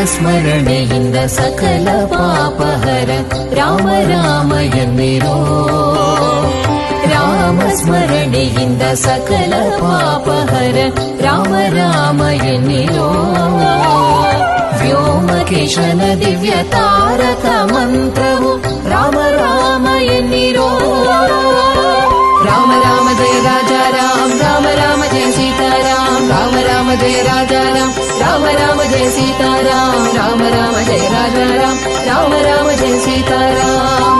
ಸ್ಮರಣೆಯಿಂದ ಸಕಲ ಪಾಪಹರ ರಾಮ ರಾಮ ಎನ್ನಿರೋ. ರಾಮ ಸ್ಮರಣೆಯಿಂದ ಸಕಲ ಪಾಪಹರ ರಾಮ ರಾಮ ಎನ್ನಿರೋ. ವ್ಯೋಮಕೇಶನ ದಿವ್ಯ ತಾರಕ ಮಂತ್ರವು ರಾಮ ರಾಮ ಎನ್ನಿರೋ. ರಾಮ ರಾಮ ಜಯ ರಾಜಾ ರಾಮ ರಾಮ ರಾಮ ಜಯ ಸೀತಾರಾಮ ರಾಮ ರಾಮ ಜಯ ರಾಜಾ ರಾಮ ರಾಮ ರಾಮ ಜಯ ಸೀತಾರಾಮ ರಾಮ ರಾಮ ಜಯ ರಾಜಾ ರಾಮ ರಾಮ ರಾಮ ಜಯ ಸೀತಾರಾಮ.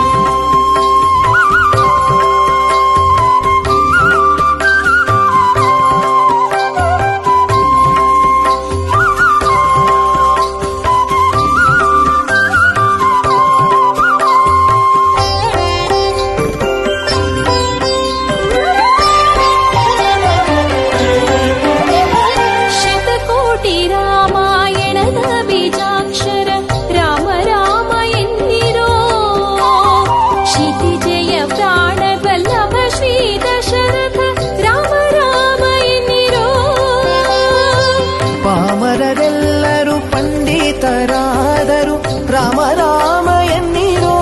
ಪಾಮರರೆಲ್ಲರೂ ಪಂಡಿತರಾದರು ರಾಮ ರಾಮ ಎನ್ನಿರೋ.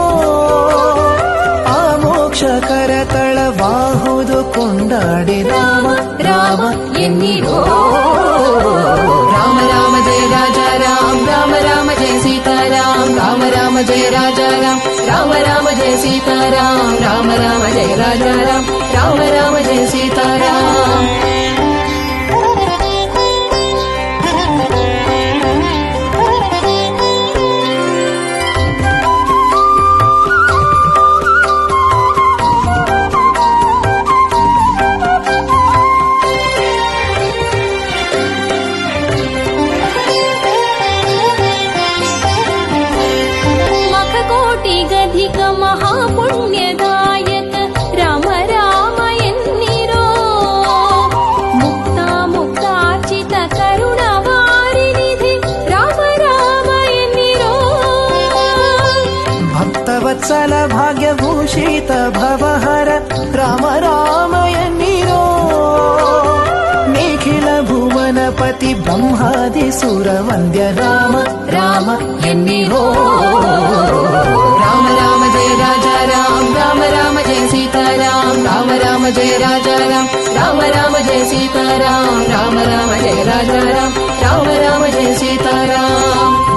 ಆ ಮೋಕ್ಷಕರ ತಳವಾಹುದು ಕೊಂಡಾಡಿ ರಾಮ ರಾಮ ಎನ್ನಿರೋ. ರಾಮ ರಾಮ ಜಯ ರಾಜಾ ರಾಮ ರಾಮ ರಾಮ ಜಯ ಸೀತಾರಾಮ ರಾಮ ರಾಮ ಜಯ ರಾಜಾ ರಾಮ ರಾಮ ರಾಮ ಜಯ ಸೀತಾರಾಮ ರಾಮ ರಾಮ ಜಯ ರಾಜಾ ರಾಮ ರಾಮ ರಾಮ ಜಯ ಸೀತಾರಾಮ. महापुण्यदायक राम राम एन्निरो. मुक्ता मुक्तार्चित करुणवारिनिधि राम राम एन्निरो. ಭಕ್ತವತ್ಸಲ ಭಾಗ್ಯಭೂಷಿತ ಭವಹರ ರಾಮ ರಾಮ ಎನ್ನಿರೋ. ನಿಖಿಲ ಭುವನಪತಿ ಬ್ರಹ್ಮಾದಿ ಸುರ ವಂದ್ಯ ರಾಮ ರಾಮ ಎನ್ನಿರೋ. ರಾಮ ರಾಮ ಜಯ ರಾಜಾ ರಾಮ ರಾಮ ರಾಮ ಜಯ ಸೀತಾರಾಮ ರಾಮ ರಾಮ ಜಯ ರಾಜಾ ರಾಮ ರಾಮ ರಾಮ ಜಯ ಸೀತಾರಾಮ ರಾಮ ರಾಮ ಜಯ ರಾಜಾ ರಾಮ ರಾಮ ರಾಮ ಜಯ ಸೀತಾರಾಮ.